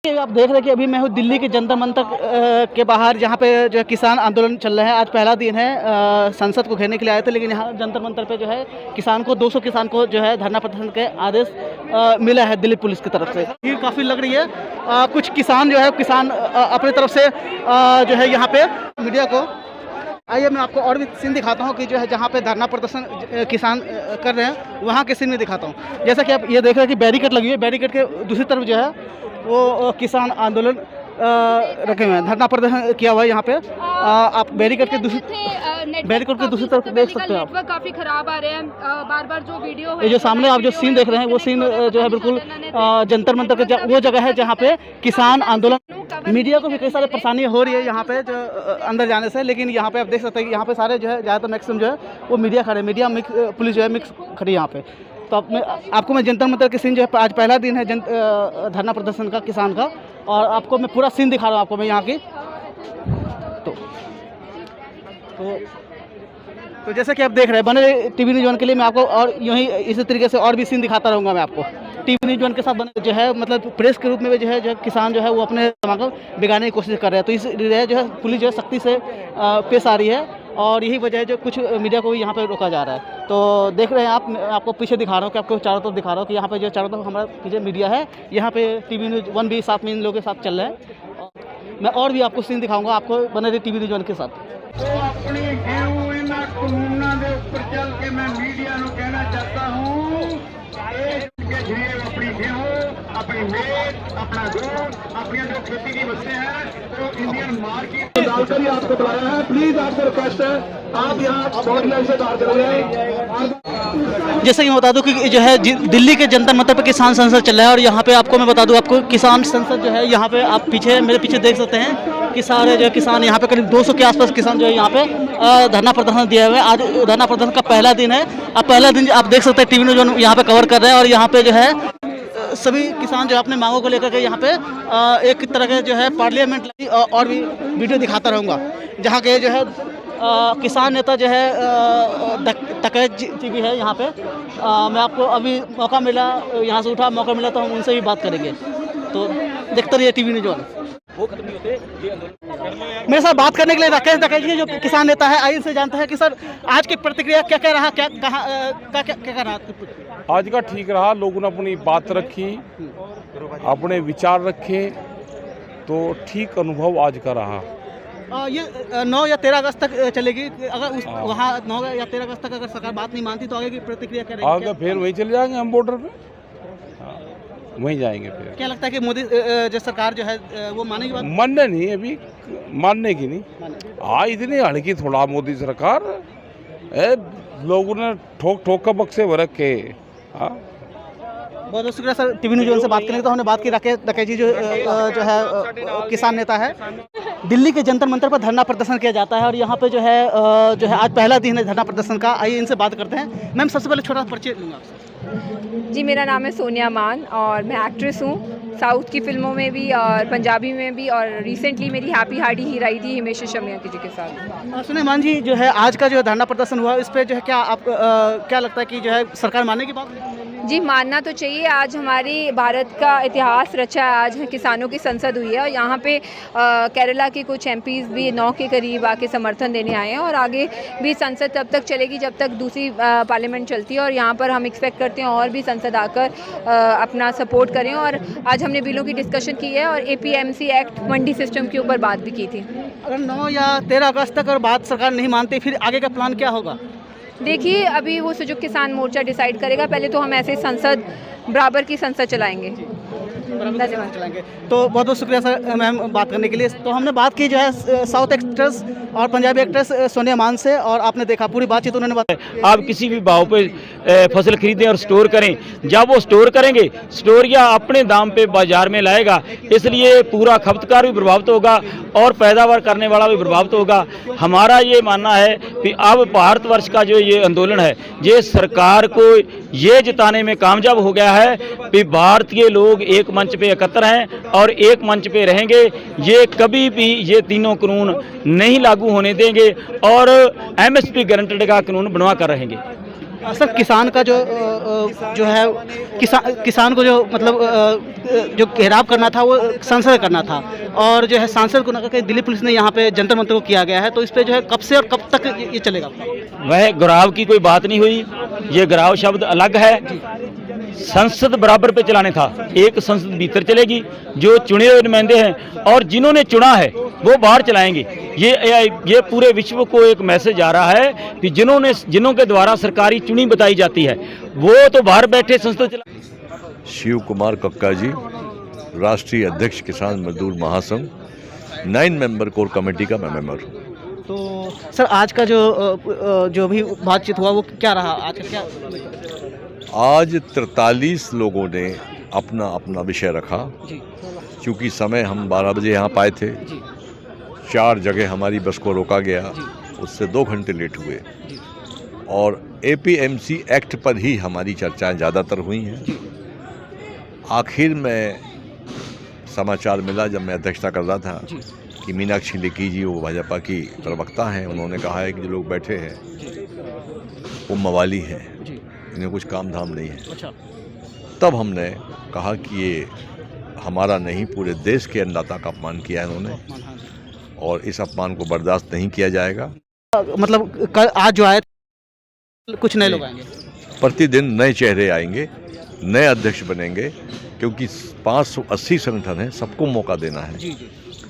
आप देख रहे हैं कि अभी मैं हूँ दिल्ली के जंतर मंतर के बाहर, जहाँ पे जो है किसान आंदोलन चल रहा है। आज पहला दिन है, संसद को घेरने के लिए आए थे, लेकिन यहाँ जंतर मंतर पे जो है किसान को 200 किसान को जो है धरना प्रदर्शन के आदेश मिला है दिल्ली पुलिस की तरफ से। भीड़ काफ़ी लग रही है। कुछ किसान जो है अपनी तरफ से जो है यहाँ पे मीडिया को, आइए मैं आपको और भी सीन दिखाता हूँ कि जो है जहाँ पे धरना प्रदर्शन किसान कर रहे हैं वहाँ के सीन में दिखाता हूँ। जैसा कि आप ये देख रहे हैं कि बैरिकेड लगी हुई है, बैरिकेड के दूसरी तरफ जो है वो किसान आंदोलन रखे हुए हैं, धरना प्रदर्शन किया हुआ है यहाँ पे। आप बैरिकेड के दूसरी तरफ देख सकते हैं। आप काफी खराब आ रहे हैं, बार बार जो वीडियो ये जो सामने आप जो सीन देख रहे हैं वो सीन जो है बिल्कुल जंतर मंतर का वो जगह है जहाँ पे किसान आंदोलन। मीडिया को भी कई सारी परेशानी हो रही है यहाँ पे जो अंदर जाने से, लेकिन यहाँ पे आप देख सकते हैं कि यहाँ पे सारे जो है ज़्यादातर मैक्सिमम जो है वो मीडिया खड़े, मीडिया मिक्स पुलिस जो है मिक्स खड़ी है यहाँ पे। तो आपको मैं जंतर मंतर के सीन जो है, आज पहला दिन है धरना प्रदर्शन का किसान का, और आपको मैं पूरा सीन दिखा रहा हूँ आपको मैं यहाँ की। तो जैसे कि आप देख रहे हैं, बने टीवी न्यूज़ वन के लिए मैं आपको और यूँ ही इसी तरीके से और भी सीन दिखाता रहूँगा मैं आपको। टीवी न्यूज़ वन के साथ बने जो है मतलब प्रेस के रूप में जो है किसान जो है वो अपने समागम बिगाड़ने की कोशिश कर रहे हैं। तो इसलिए जो है पुलिस जो है सख्ती से पेश आ रही है, और यही वजह है जो कुछ मीडिया को भी यहाँ पे रोका जा रहा है। तो देख रहे हैं आप, मैं आपको पीछे दिखा रहा हूँ कि आपको चारों तरफ दिखा रहा हूँ कि यहाँ पे जो चारों तरफ हमारा पीछे मीडिया है, यहाँ पे टीवी न्यूज़ वन भी साथ में इन लोगों के साथ चल रहा है। मैं और भी आपको सीन दिखाऊंगा, आपको बने रही टीवी न्यूज़ वन के साथ। तो अपनी गेहूं इन कानूनों के ऊपर चल के मैं मीडिया को कहना चाहता हूँ, अपनी गेहूं, अपनी मेज, अपना दूध, अपनी जो खेती की वस्तुएं हैं तो इंडियन मार्केट में डालकर ही आपको बुलाया है। प्लीज आपसे रिक्वेस्ट है, आप यहाँ बहुत लाइन से बाहर करेंगे। जैसे कि मैं बता दूं कि जो है दिल्ली के जंतर मंतर पे किसान संसद चल रहा है, और यहाँ पे आपको मैं बता दूं, आपको किसान संसद जो है यहाँ पे आप मेरे पीछे देख सकते हैं कि सारे जो किसान यहाँ पे करीब 200 के आसपास किसान जो है यहाँ पे धरना प्रदर्शन दिया हुआ है। आज धरना प्रदर्शन का पहला दिन है। अब पहला दिन आप देख सकते हैं टीवी न्यूज़ यहाँ पे कवर कर रहे हैं, और यहाँ पे जो है सभी किसान जो है अपने मांगों को लेकर के यहाँ पे एक तरह के जो है पार्लियामेंट और भी वीडियो दिखाता रहूँगा, जहाँ के जो है किसान नेता जो है टकैत जी भी है यहाँ पे। मैं आपको अभी मौका मिला, यहाँ से मौका मिला तो हम उनसे भी बात करेंगे। तो देखते रहिए टीवी न्यूज़ वन। मेरे साथ बात करने के लिए राकेश टकैत जी जो किसान नेता है, आइए से जानते हैं कि सर आज की प्रतिक्रिया क्या कह रहा, क्या कह रहा? आज का ठीक रहा, लोगों ने अपनी बात रखी, अपने विचार रखे, तो ठीक अनुभव आज का रहा। ये 9 या 13 अगस्त तक चलेगी। अगर वहाँ 9 या 13 अगस्त तक अगर सरकार बात नहीं मानती तो आगे की प्रतिक्रिया क्या रहेगी? आगे फिर वहीं चले जाएंगे हम बॉर्डर पे, वहीं जाएंगे। फिर क्या लगता है कि मोदी जो सरकार जो है वो मानेगी बात? मानने नहीं, अभी मानने की नहीं। इतनी हल्की थोड़ा मोदी सरकार, लोगों ने ठोक ठोक का बक्से भर रखे। बहुत बहुत शुक्रिया सर, टीवी न्यूज़ से बात करेंगे। तो हमने बात की राकेश टकैत जी जो है किसान नेता है। दिल्ली के जंतर मंतर पर धरना प्रदर्शन किया जाता है, और यहाँ पे जो है आज पहला दिन है धरना प्रदर्शन का। आइए इनसे बात करते हैं। मैम सबसे पहले छोटा परिचय लूँगा आपसे। जी, मेरा नाम है सोनिया मान और मैं एक्ट्रेस हूँ, साउथ की फिल्मों में भी और पंजाबी में भी, और रिसेंटली मेरी हैप्पी हार्डी ही आई थी हिमेश रेशमिया जी के साथ। सुनिए मान जी, जो है आज का जो धरना प्रदर्शन हुआ इस पर जो है क्या आप क्या लगता है कि जो है सरकार मानने की बात? जी, मानना तो चाहिए। आज हमारी भारत का इतिहास रचा है, आज किसानों की संसद हुई है, और यहाँ पे केरला के कुछ एमपीज़ भी 9 के करीब आके समर्थन देने आए हैं, और आगे भी संसद तब तक चलेगी जब तक दूसरी पार्लियामेंट चलती है, और यहाँ पर हम एक्सपेक्ट करते हैं और भी संसद आकर अपना सपोर्ट करें। और आज हमने बिलों की डिस्कशन की है, और APMC एक्ट मंडी सिस्टम के ऊपर बात भी की थी। अगर 9 या 13 अगस्त तक अगर बात सरकार नहीं मानती, फिर आगे का प्लान क्या होगा? देखिए, अभी वो संयुक्त किसान मोर्चा डिसाइड करेगा। पहले तो हम ऐसे संसद बराबर की संसद चलाएंगे। चलाएंगे। तो बहुत बहुत शुक्रिया सर मैम बात करने के लिए। तो हमने बात की जो है साउथ एक्ट्रेस और पंजाबी एक्ट्रेस सोनिया मान से, और आपने देखा पूरी बातचीत उन्होंने बताया। आप किसी भी भाव पे फसल खरीदें और स्टोर करें, जब वो स्टोर करेंगे, स्टोरिया अपने दाम पे बाजार में लाएगा, इसलिए पूरा खपतकार भी प्रभावित होगा और पैदावार करने वाला भी प्रभावित होगा। हमारा ये मानना है कि अब भारतवर्ष का जो ये आंदोलन है, ये सरकार को ये जिताने में कामयाब हो गया है कि भारतीय लोग एक मंच पे एकत्र हैं और एक मंच पे रहेंगे। ये कभी भी ये तीनों कानून नहीं लागू होने देंगे और MSP गारंटेड का कानून बनवा कर रहेंगे। सर किसान का जो है किसान को जो मतलब जो घेराव करना था वो संसद करना था, और जो है सांसद को ना करके दिल्ली पुलिस ने यहाँ पे जंतर मंतर को किया गया है, तो इस पे जो है कब से और कब तक ये चलेगा? वह गिराव की कोई बात नहीं हुई, ये गिराव शब्द अलग है। संसद बराबर पे चलाने था, एक संसद भीतर चलेगी, जो चुने हुए नुमाइंदे हैं और जिन्होंने चुना है वो बाहर चलाएंगे। ये पूरे विश्व को एक मैसेज आ रहा है कि जिन्हों के द्वारा सरकारी चुनी बताई जाती है वो तो बाहर बैठे संसद चला। शिव कुमार कक्का जी, राष्ट्रीय अध्यक्ष किसान मजदूर महासंघ, 9 मेंबर कोर कमेटी का मैं मेंबर हूँ। तो सर आज का जो भी बातचीत हुआ वो क्या रहा आज का क्या? आज 43 लोगों ने अपना अपना विषय रखा। क्योंकि समय हम 12 बजे यहाँ पाए थे, 4 जगह हमारी बस को रोका गया, उससे 2 घंटे लेट हुए, और APMC एक्ट पर ही हमारी चर्चाएं ज़्यादातर हुई हैं। आखिर में समाचार मिला जब मैं अध्यक्षता कर रहा था कि मीनाक्षी लेखी जी, वो भाजपा की प्रवक्ता हैं, उन्होंने कहा है कि जो लोग बैठे हैं वो मवाली हैं, इन्हें कुछ काम धाम नहीं है। अच्छा। तब हमने कहा कि ये हमारा नहीं, पूरे देश के अन्नदाता का अपमान किया है इन्होंने, और इस अपमान को बर्दाश्त नहीं किया जाएगा। मतलब कल आज जो आए कुछ नए लोग आएंगे, प्रतिदिन नए चेहरे आएंगे, नए अध्यक्ष बनेंगे, क्योंकि 580 संगठन है, सबको मौका देना है।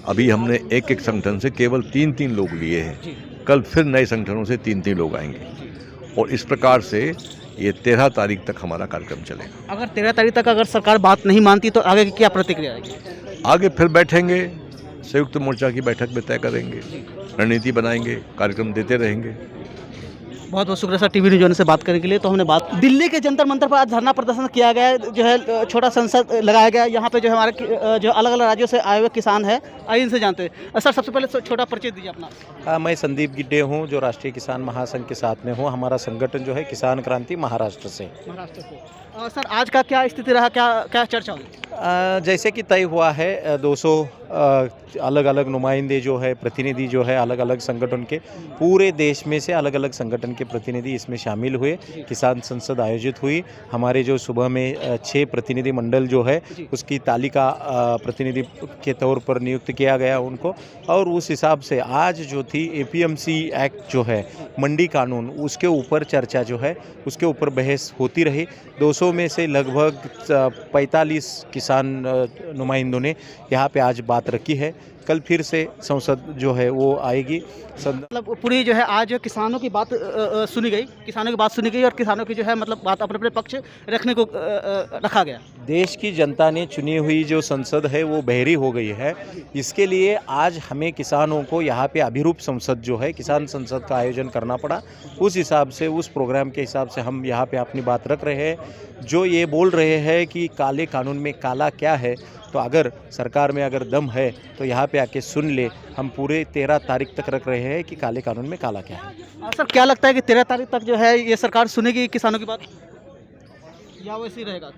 अभी हमने एक संगठन से केवल 3-3 लोग लिए हैं, कल फिर नए संगठनों से 3-3 लोग आएंगे, और इस प्रकार से ये 13 तारीख तक हमारा कार्यक्रम चलेगा। अगर 13 तारीख तक अगर सरकार बात नहीं मानती तो आगे की क्या प्रतिक्रिया आएगी? आगे फिर बैठेंगे, संयुक्त मोर्चा की बैठक में तय करेंगे, रणनीति बनाएंगे, कार्यक्रम देते रहेंगे। बहुत बहुत शुक्रिया सर टीवी न्यूज़ से बात करने के लिए। तो हमने बात दिल्ली के जंतर मंतर पर आज धरना प्रदर्शन किया गया, जो है छोटा संसद लगाया गया। यहाँ पे जो है हमारे जो अलग अलग राज्यों से आए हुए किसान हैं, आइए इनसे जानते हैं। सर सबसे पहले छोटा परिचय दीजिए अपना। मैं संदीप गिड्डे हूँ, जो राष्ट्रीय किसान महासंघ के साथ में हूँ। हमारा संगठन जो है किसान क्रांति महाराष्ट्र से। सर आज का क्या स्थिति रहा, क्या चर्चा हुई? जैसे कि तय हुआ है 200 अलग अलग नुमाइंदे जो है, प्रतिनिधि जो है, अलग अलग संगठन के, पूरे देश में से अलग अलग संगठन के प्रतिनिधि इसमें शामिल हुए। किसान संसद आयोजित हुई। हमारे जो सुबह में 6 प्रतिनिधि मंडल जो है उसकी तालिका प्रतिनिधि के तौर पर नियुक्त किया गया उनको, और उस हिसाब से आज जो थी APMC एक्ट जो है, मंडी कानून, उसके ऊपर चर्चा जो है, उसके ऊपर बहस होती रही। 200 में से लगभग 45 किसान नुमाइंदों ने यहाँ पे आज बात रखी है। कल फिर से संसद जो है वो आएगी। मतलब पूरी जो है आज किसानों की बात सुनी गई, और किसानों की जो है मतलब बात अपने पक्ष रखने को रखा गया। देश की जनता ने चुनी हुई जो संसद है वो बहरी हो गई है। इसके लिए आज हमें किसानों को यहाँ पे अभिरूप संसद जो है, किसान संसद का आयोजन करना पड़ा। उस हिसाब से, उस प्रोग्राम के हिसाब से हम यहाँ पे अपनी बात रख रहे हैं। जो ये बोल रहे हैं कि काले कानून में काला क्या है, तो अगर सरकार में अगर दम है तो यहाँ पे आके सुन ले। हम पूरे 13 तारीख तक रख रहे हैं कि काले कानून में काला क्या है। सर क्या लगता है कि 13 तारीख तक जो है ये सरकार सुनेगी किसानों की बात, या वैसे ही रहेगा?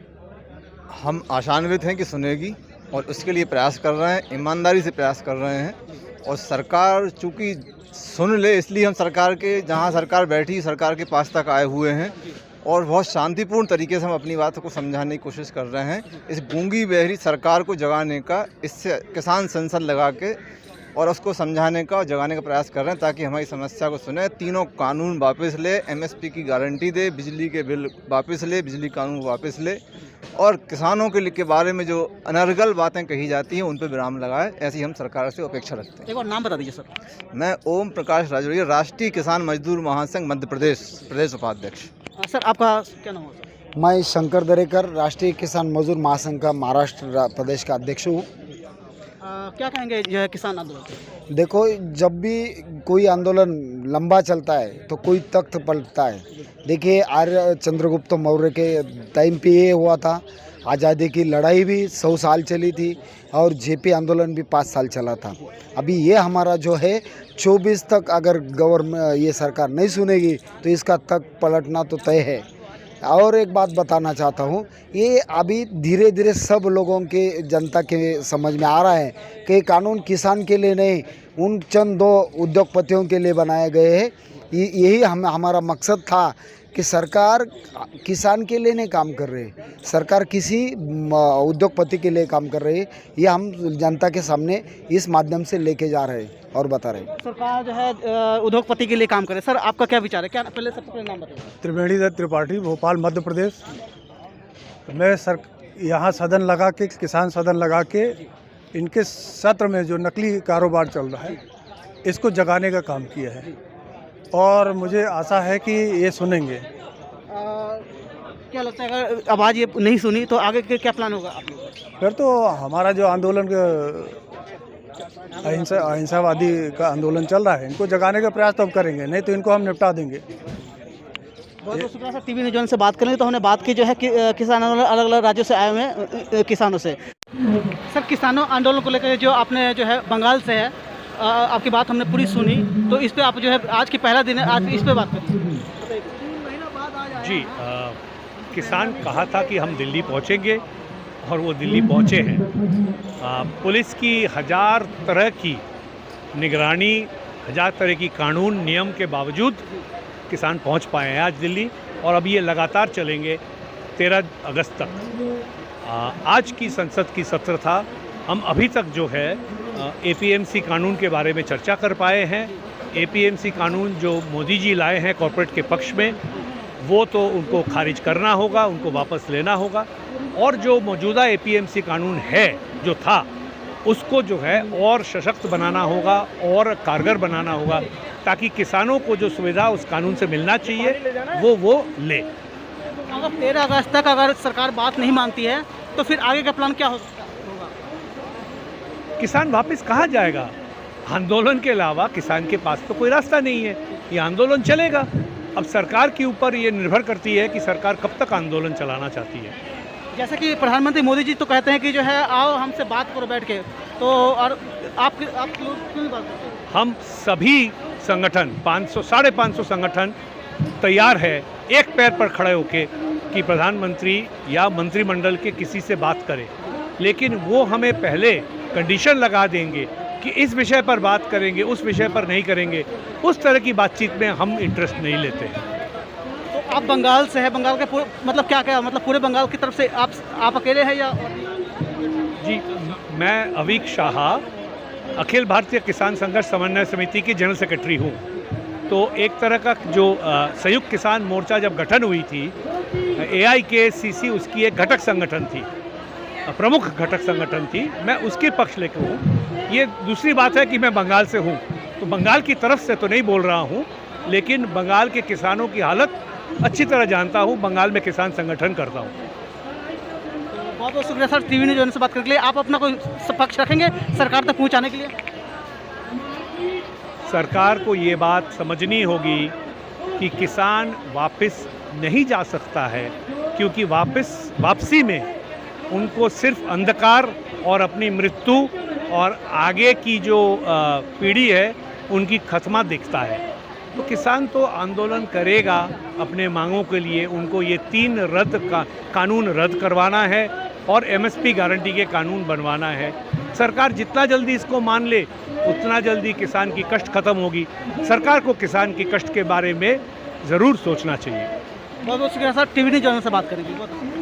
हम आशान्वित हैं कि सुनेगी, और उसके लिए प्रयास कर रहे हैं, ईमानदारी से प्रयास कर रहे हैं। और सरकार चूँकि सुन ले, इसलिए हम सरकार के, जहाँ सरकार बैठी, सरकार के पास तक आए हुए हैं, और बहुत शांतिपूर्ण तरीके से हम अपनी बातों को समझाने की कोशिश कर रहे हैं। इस गूंगी बहरी सरकार को जगाने का, इससे किसान संसद लगा के और उसको समझाने का और जगाने का प्रयास कर रहे हैं, ताकि हमारी समस्या को सुने, तीनों कानून वापस ले, MSP की गारंटी दे, बिजली के बिल वापस ले, बिजली कानून वापस ले, और किसानों के बारे में जो अनर्गल बातें कही जाती हैं उन पर विराम लगाए। ऐसी हम सरकार से अपेक्षा रखते हैं। एक बार नाम बता दीजिए सर। मैं ओम प्रकाश राजौरिया, राष्ट्रीय किसान मजदूर महासंघ मध्य प्रदेश उपाध्यक्ष। सर आपका क्या नाम है? मैं शंकर दरेकर, राष्ट्रीय किसान मजदूर महासंघ का महाराष्ट्र प्रदेश का अध्यक्ष हूँ। क्या कहेंगे जो है किसान आंदोलन? देखो, जब भी कोई आंदोलन लंबा चलता है तो कोई तख्त पलटता है। देखिए, आर्य चंद्रगुप्त मौर्य के टाइम पे ये हुआ था। आज़ादी की लड़ाई भी 100 साल चली थी, और JP आंदोलन भी 5 साल चला था। अभी ये हमारा जो है 24 तक अगर गवर्नमेंट, ये सरकार नहीं सुनेगी तो इसका तख्त पलटना तो तय है। और एक बात बताना चाहता हूँ, ये अभी धीरे धीरे सब लोगों के, जनता के समझ में आ रहा है कि कानून किसान के लिए नहीं, उन चंद 2 उद्योगपतियों के लिए बनाए गए हैं। यही हमारा मकसद था कि सरकार किसान के लिए नहीं काम कर रही, सरकार किसी उद्योगपति के लिए काम कर रही है। ये हम जनता के सामने इस माध्यम से लेके जा रहे हैं और बता रहे हैं। सरकार जो है उद्योगपति के लिए काम करे। सर आपका क्या विचार है? क्या पहले सबसे पहले नाम बताइए। त्रिवेणी दत्त त्रिपाठी, भोपाल मध्य प्रदेश। मैं यहाँ सदन लगा के, किसान सदन लगा के इनके सत्र में जो नकली कारोबार चल रहा है इसको जगाने का काम किया है और मुझे आशा है कि ये सुनेंगे। क्या लगता है अगर आवाज़ ये नहीं सुनी तो आगे क्या प्लान होगा आप लोगों का? फिर तो हमारा जो आंदोलन अहिंसावादी का आंदोलन चल रहा है, इनको जगाने का प्रयास तो हम करेंगे, नहीं तो इनको हम निपटा देंगे। बहुत बहुत शुक्रिया सर। टीवी न्यूज़ से बात करेंगे तो हमने बात की जो है कि किसान आंदोलन अलग अलग राज्यों से आए हुए हैं किसानों से। सर किसानों आंदोलन को लेकर जो आपने जो है बंगाल से है, आपकी बात हमने पूरी सुनी, तो इस पे आप जो है आज की पहला दिन है, आज इस पे बात करें। जी किसान कहा था कि हम दिल्ली पहुंचेंगे और वो दिल्ली पहुंचे हैं। पुलिस की 1000 तरह की निगरानी, 1000 तरह की कानून नियम के बावजूद किसान पहुंच पाए हैं आज दिल्ली, और अब ये लगातार चलेंगे 13 अगस्त तक। आज की संसद की सत्र था। हम अभी तक जो है APMC कानून के बारे में चर्चा कर पाए हैं। APMC कानून जो मोदी जी लाए हैं कॉर्पोरेट के पक्ष में, वो तो उनको खारिज करना होगा, उनको वापस लेना होगा, और जो मौजूदा APMC कानून है जो था उसको जो है और सशक्त बनाना होगा और कारगर बनाना होगा, ताकि किसानों को जो सुविधा उस कानून से मिलना चाहिए वो ले। अगर 13 अगस्त तक अगर सरकार बात नहीं मानती है तो फिर आगे का प्लान क्या होगा? किसान वापस कहाँ जाएगा? आंदोलन के अलावा किसान के पास तो कोई रास्ता नहीं है। ये आंदोलन चलेगा। अब सरकार के ऊपर ये निर्भर करती है कि सरकार कब तक आंदोलन चलाना चाहती है। जैसे कि प्रधानमंत्री मोदी जी तो कहते हैं कि जो है आओ हमसे बात करो बैठ के, तो और आप क्यों बात करते हैं? हम सभी संगठन 500-550 संगठन तैयार है एक पैर पर खड़े होके कि प्रधानमंत्री या मंत्रिमंडल के किसी से बात करें, लेकिन वो हमें पहले कंडीशन लगा देंगे कि इस विषय पर बात करेंगे, उस विषय पर नहीं करेंगे। उस तरह की बातचीत में हम इंटरेस्ट नहीं लेते हैं। तो आप बंगाल से है, बंगाल के मतलब क्या मतलब पूरे बंगाल की तरफ से आप अकेले हैं या? जी मैं अवीक शाह, अखिल भारतीय किसान संघर्ष समन्वय समिति की जनरल सेक्रेटरी हूँ। तो एक तरह का जो संयुक्त किसान मोर्चा जब गठन हुई थी, AIKCC उसकी एक घटक संगठन थी, प्रमुख घटक संगठन थी। मैं उसके पक्ष लेकर हूँ। ये दूसरी बात है कि मैं बंगाल से हूँ, तो बंगाल की तरफ से तो नहीं बोल रहा हूँ, लेकिन बंगाल के किसानों की हालत अच्छी तरह जानता हूँ। बंगाल में किसान संगठन करता हूँ। बहुत बहुत शुक्रिया सर टीवी न्यूज़ से बात करने के लिए। आप अपना कोई पक्ष रखेंगे सरकार तक पहुँचाने के लिए? सरकार को ये बात समझनी होगी कि किसान वापस नहीं जा सकता है, क्योंकि वापसी में उनको सिर्फ अंधकार और अपनी मृत्यु और आगे की जो पीढ़ी है उनकी खत्मा दिखता है। तो किसान तो आंदोलन करेगा अपने मांगों के लिए। उनको ये 3 कानून रद्द करवाना है और MSP गारंटी के कानून बनवाना है। सरकार जितना जल्दी इसको मान ले उतना जल्दी किसान की कष्ट खत्म होगी। सरकार को किसान की कष्ट के बारे में ज़रूर सोचना चाहिए। बहुत बहुत शुक्रिया सर टीवी न्यूज़ से बात करेंगे।